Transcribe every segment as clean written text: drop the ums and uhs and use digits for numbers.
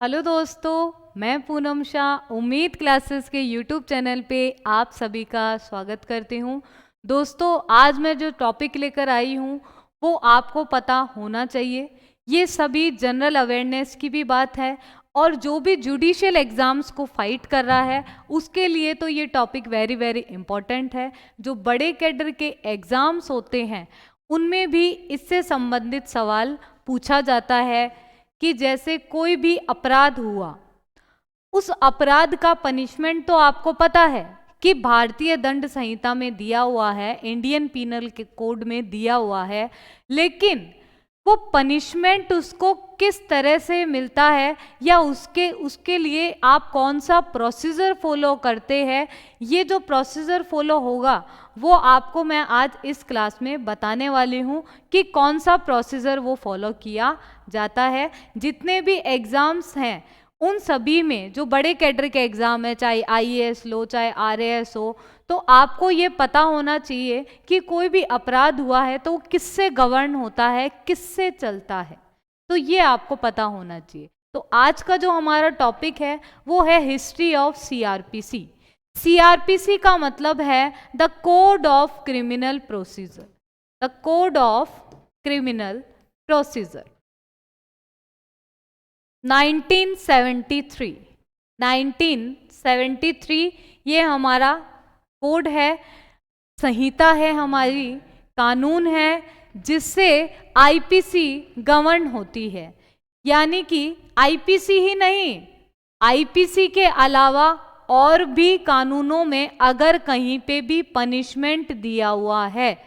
Hello दोस्तों, मैं पूनम शाह उम्मीद क्लासेस के यूट्यूब चैनल पे आप सभी का स्वागत करती हूँ। दोस्तों, आज मैं जो टॉपिक लेकर आई हूँ वो आपको पता होना चाहिए। ये सभी जनरल अवेयरनेस की भी बात है और जो भी जुडिशियल एग्ज़ाम्स को फाइट कर रहा है उसके लिए तो ये टॉपिक वेरी वेरी इम्पॉर्टेंट है। जो बड़े कैडर के एग्ज़ाम्स होते हैं उनमें भी इससे संबंधित सवाल पूछा जाता है कि जैसे कोई भी अपराध हुआ, उस अपराध का पनिशमेंट तो आपको पता है कि भारतीय दंड संहिता में दिया हुआ है, इंडियन पीनल के कोड में दिया हुआ है, लेकिन वो पनिशमेंट उसको किस तरह से मिलता है या उसके लिए आप कौन सा प्रोसीजर फॉलो करते हैं, ये जो प्रोसीजर फॉलो होगा वो आपको मैं आज इस क्लास में बताने वाली हूँ कि कौन सा प्रोसीजर वो फॉलो किया जाता है। जितने भी एग्ज़ाम्स हैं उन सभी में जो बड़े कैडर के एग्ज़ाम है, चाहे आईएएस लो चाहे आरएएस हो, तो आपको ये पता होना चाहिए कि कोई भी अपराध हुआ है तो किससे गवर्न होता है, किससे चलता है, तो ये आपको पता होना चाहिए। तो आज का जो हमारा टॉपिक है वो है हिस्ट्री ऑफ सीआरपीसी। सीआरपीसी का मतलब है the code of criminal procedure. The code of criminal procedure 1973 ये हमारा कोड है, संहिता है, हमारी कानून है जिससे आईपीसी गवर्न होती है। यानी कि आईपीसी ही नहीं, आईपीसी के अलावा और भी कानूनों में अगर कहीं पे भी पनिशमेंट दिया हुआ है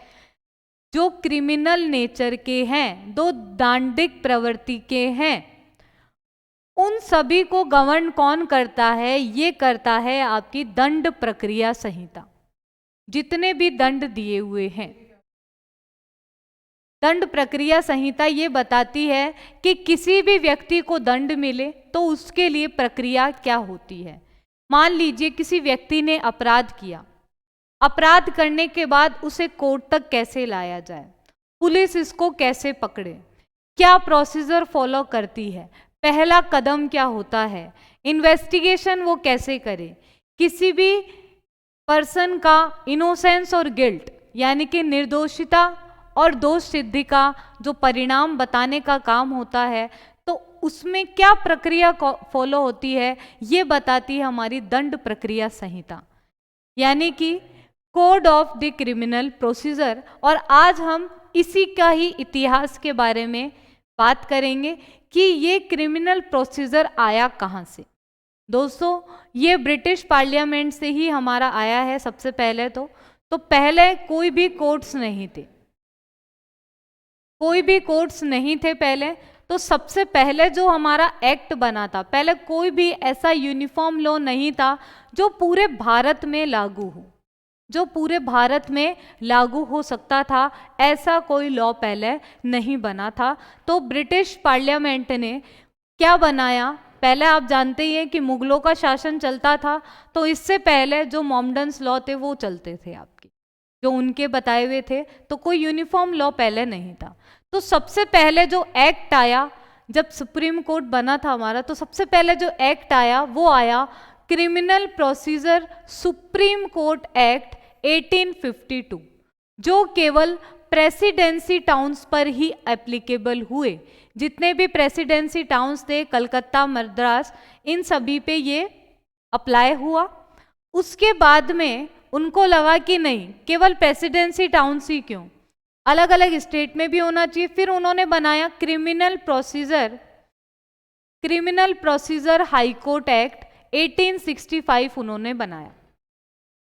जो क्रिमिनल नेचर के हैं, दो दांडिक प्रवृत्ति के हैं, उन सभी को गवर्न कौन करता है? ये करता है आपकी दंड प्रक्रिया संहिता। जितने भी दंड दिए हुए हैं, दंड प्रक्रिया संहिता ये बताती है कि किसी भी व्यक्ति को दंड मिले तो उसके लिए प्रक्रिया क्या होती है। मान लीजिए किसी व्यक्ति ने अपराध किया, अपराध करने के बाद उसे कोर्ट तक कैसे लाया जाए, पुलिस इसको कैसे पकड़े, क्या प्रोसीजर फॉलो करती है, पहला कदम क्या होता है, इन्वेस्टिगेशन वो कैसे करे, किसी भी पर्सन का इनोसेंस और गिल्ट यानी कि निर्दोषिता और दोष सिद्धि का जो परिणाम बताने का काम होता है, तो उसमें क्या प्रक्रिया फॉलो होती है ये बताती है हमारी दंड प्रक्रिया संहिता, यानी कि code of the criminal procedure. और आज हम इसी का ही इतिहास के बारे में बात करेंगे कि ये क्रिमिनल प्रोसीजर आया कहाँ से। दोस्तों, ये ब्रिटिश पार्लियामेंट से ही हमारा आया है। सबसे पहले तो पहले कोई भी कोर्ट्स नहीं थे, कोई भी कोर्ट्स नहीं थे पहले। तो सबसे पहले जो हमारा एक्ट बना था, पहले कोई भी ऐसा यूनिफॉर्म लॉ नहीं था जो पूरे भारत में लागू हो, जो पूरे भारत में लागू हो सकता था, ऐसा कोई लॉ पहले नहीं बना था। तो ब्रिटिश पार्लियामेंट ने क्या बनाया, पहले आप जानते ही हैं कि मुगलों का शासन चलता था, तो इससे पहले जो मॉमडन्स लॉ थे वो चलते थे आपके, जो उनके बताए हुए थे, तो कोई यूनिफॉर्म लॉ पहले नहीं था। तो सबसे पहले जो एक्ट आया, जब सुप्रीम कोर्ट बना था हमारा, तो सबसे पहले जो एक्ट आया वो आया criminal procedure supreme court act 1852, जो केवल प्रेसिडेंसी टाउन्स पर ही एप्लीकेबल हुए। जितने भी प्रेसिडेंसी टाउन्स थे, कलकत्ता, मद्रास, इन सभी पे ये अप्लाई हुआ। उसके बाद में उनको लगा कि नहीं, केवल प्रेसिडेंसी टाउन्स ही क्यों, अलग अलग स्टेट में भी होना चाहिए। फिर उन्होंने बनाया criminal procedure high court act 1865 उन्होंने बनाया।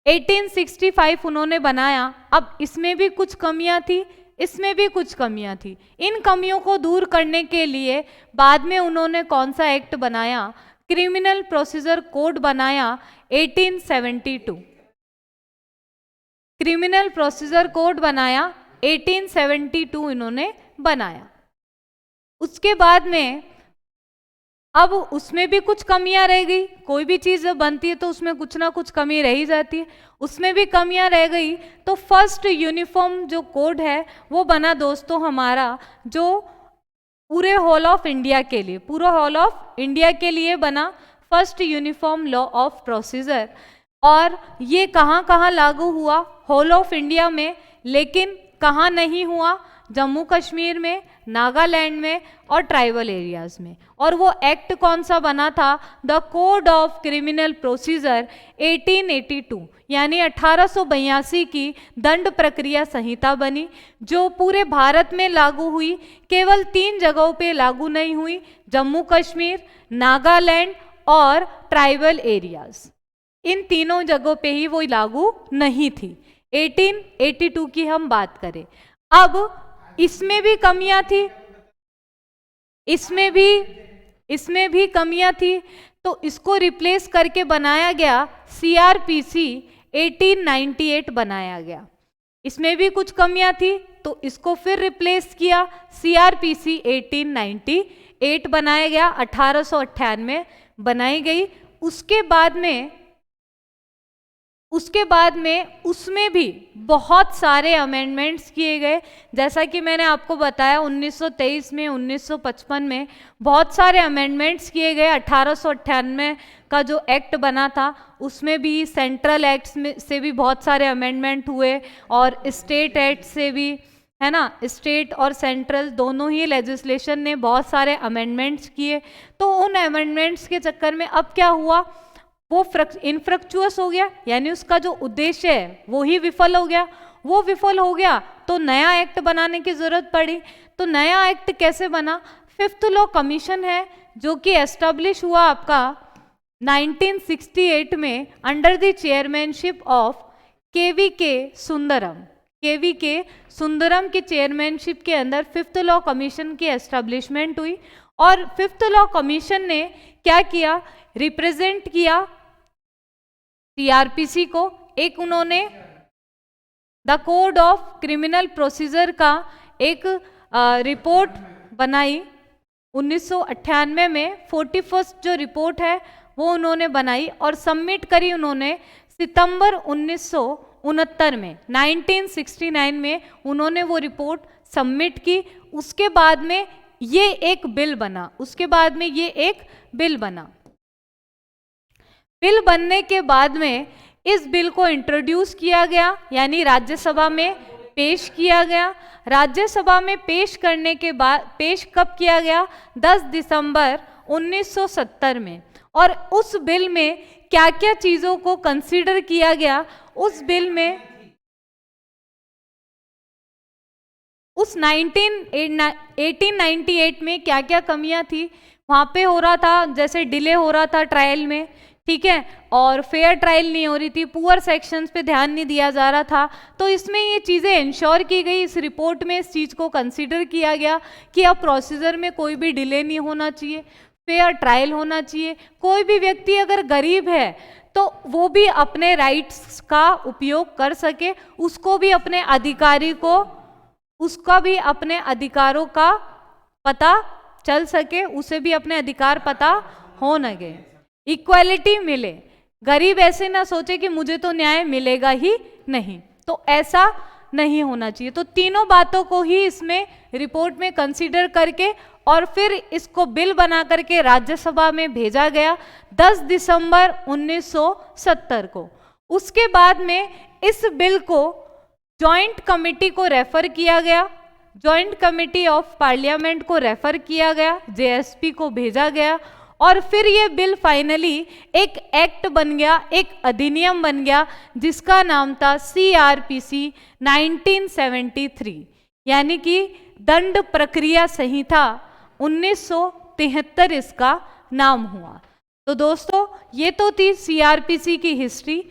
1865 उन्होंने बनाया। अब इसमें भी कुछ कमियां थी, इसमें भी कुछ कमियां थी। इन कमियों को दूर करने के लिए बाद में उन्होंने कौन सा एक्ट बनाया, क्रिमिनल प्रोसीजर कोड बनाया 1872। क्रिमिनल प्रोसीजर कोड बनाया 1872 इन्होंने बनाया। उसके बाद में अब उसमें भी कुछ कमियां रह गई, कोई भी चीज़ जब बनती है तो उसमें कुछ ना कुछ कमी रह ही जाती है, उसमें भी कमियां रह गई। तो फर्स्ट यूनिफॉर्म जो कोड है वो बना दोस्तों हमारा, जो पूरे होल ऑफ इंडिया के लिए, पूरा होल ऑफ इंडिया के लिए बना first uniform law of procedure. और ये कहाँ कहाँ लागू हुआ? होल ऑफ इंडिया में, लेकिन कहाँ नहीं हुआ? जम्मू कश्मीर में, नागालैंड में और ट्राइबल एरियाज में। और वो एक्ट कौन सा बना था? The code of criminal procedure 1882, यानी 1882 की दंड प्रक्रिया संहिता बनी, जो पूरे भारत में लागू हुई। केवल 3 जगहों पे लागू नहीं हुई, जम्मू कश्मीर, नागालैंड और ट्राइबल एरियाज। इन तीनों जगहों पे ही वो लागू नहीं थी। 1882 की हम बात करें। अब इसमें भी कमियां थी, इसमें भी कमियां थी, तो इसको रिप्लेस करके बनाया गया सीआरपीसी 1898 बनाया गया। इसमें भी कुछ कमियां थी तो इसको फिर रिप्लेस किया, सीआरपीसी 1898 बनाया गया, 1898 बनाई गई। उसके बाद में उसमें भी बहुत सारे अमेंडमेंट्स किए गए। जैसा कि मैंने आपको बताया 1923 में, 1955 में बहुत सारे अमेंडमेंट्स किए गए। 1898 का जो एक्ट बना था उसमें भी, सेंट्रल एक्ट्स में से भी बहुत सारे अमेंडमेंट हुए और स्टेट एक्ट से भी, है ना, स्टेट और सेंट्रल दोनों ही लेजिस्लेशन ने बहुत सारे अमेंडमेंट्स किए। तो उन अमेंडमेंट्स के चक्कर में अब क्या हुआ? वो इनफ्रक्चुअस हो गया, यानी उसका जो उद्देश्य है वो ही विफल हो गया। वो विफल हो गया तो नया एक्ट बनाने की जरूरत पड़ी। तो नया एक्ट कैसे बना? 5th लॉ कमीशन है जो कि एस्टेब्लिश हुआ आपका 1968 में under the chairmanship of KVK Sundaram. KVK Sundaram की चेयरमैनशिप के अंदर 5th लॉ कमीशन की एस्टेब्लिशमेंट हुई। और 5th लॉ कमीशन ने क्या किया? रिप्रेजेंट किया सीआरपीसी को। एक उन्होंने the code of criminal procedure का एक रिपोर्ट बनाई 1998 में। 41st जो रिपोर्ट है वो उन्होंने बनाई और सबमिट करी उन्होंने सितंबर 1969 में, 1969 में उन्होंने वो रिपोर्ट सबमिट की। उसके बाद में ये एक बिल बना, बिल बनने के बाद में इस बिल को इंट्रोड्यूस किया गया, यानी राज्यसभा में पेश किया गया। राज्यसभा में पेश करने के बाद, पेश कब किया गया? 10 दिसंबर 1970 में। और उस बिल में क्या क्या चीजों को कंसीडर किया गया? उस बिल में उस 1898 में क्या क्या कमियां थी? वहां पे हो रहा था, जैसे डिले हो रहा था ट्रायल में, ठीक है, और फेयर ट्रायल नहीं हो रही थी, पुअर सेक्शंस पे ध्यान नहीं दिया जा रहा था। तो इसमें ये चीज़ें इंश्योर की गई, इस रिपोर्ट में इस चीज़ को कंसीडर किया गया कि अब प्रोसीजर में कोई भी डिले नहीं होना चाहिए, फेयर ट्रायल होना चाहिए। कोई भी व्यक्ति अगर गरीब है तो वो भी अपने राइट्स का उपयोग कर सके, उसको भी अपने अधिकारों का पता चल सके, उसे भी अपने अधिकार पता हो न गए, इक्वालिटी मिले। गरीब ऐसे ना सोचे कि मुझे तो न्याय मिलेगा ही नहीं, तो ऐसा नहीं होना चाहिए। तो तीनों बातों को ही इसमें रिपोर्ट में कंसीडर करके और फिर इसको बिल बना करके राज्यसभा में भेजा गया 10 दिसंबर 1970 को। उसके बाद में इस बिल को जॉइंट कमेटी को रेफर किया गया, जॉइंट कमेटी ऑफ पार्लियामेंट को रेफर किया गया, जेएसपी को भेजा गया और फिर ये बिल फाइनली एक एक्ट बन गया, एक अधिनियम बन गया जिसका नाम था सीआरपीसी 1973, यानी कि दंड प्रक्रिया संहिता 1973 इसका नाम हुआ। तो दोस्तों ये तो थी सीआरपीसी की हिस्ट्री।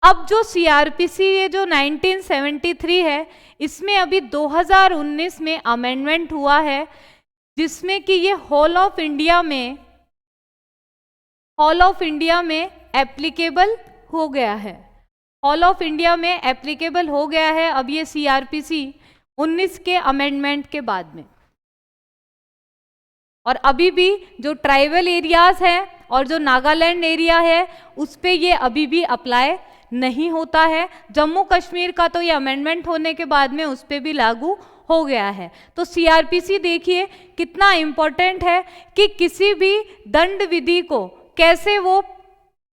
अब जो सीआरपीसी ये जो 1973 है, इसमें अभी 2019 में अमेंडमेंट हुआ है जिसमें कि ये होल ऑफ इंडिया में एप्लीकेबल हो गया है, ऑल ऑफ इंडिया में एप्लीकेबल हो गया है अब ये सीआरपीसी 19 के अमेंडमेंट के बाद में। और अभी भी जो ट्राइबल एरियाज है और जो नागालैंड एरिया है उस पे ये अभी भी अप्लाई नहीं होता है। जम्मू कश्मीर का तो ये अमेंडमेंट होने के बाद में उस पे भी लागू हो गया है। तो सीआरपीसी देखिए कितना इम्पोर्टेंट है कि किसी भी दंड विधि को कैसे वो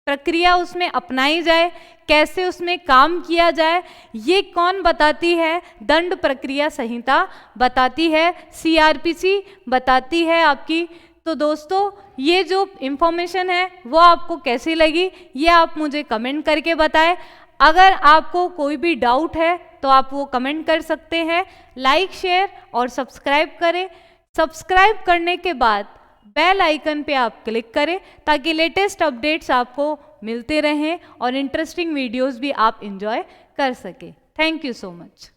प्रक्रिया उसमें अपनाई जाए, कैसे उसमें काम किया जाए, ये कौन बताती है? दंड प्रक्रिया संहिता बताती है, सीआरपीसी बताती है आपकी। तो दोस्तों ये जो इंफॉर्मेशन है वो आपको कैसी लगी ये आप मुझे कमेंट करके बताएं। अगर आपको कोई भी डाउट है तो आप वो कमेंट कर सकते हैं। लाइक, शेयर और सब्सक्राइब करें। सब्सक्राइब करने के बाद बेल आइकन पे आप क्लिक करें ताकि लेटेस्ट अपडेट्स आपको मिलते रहें और इंटरेस्टिंग वीडियोस भी आप एंजॉय कर सकें। Thank you so much.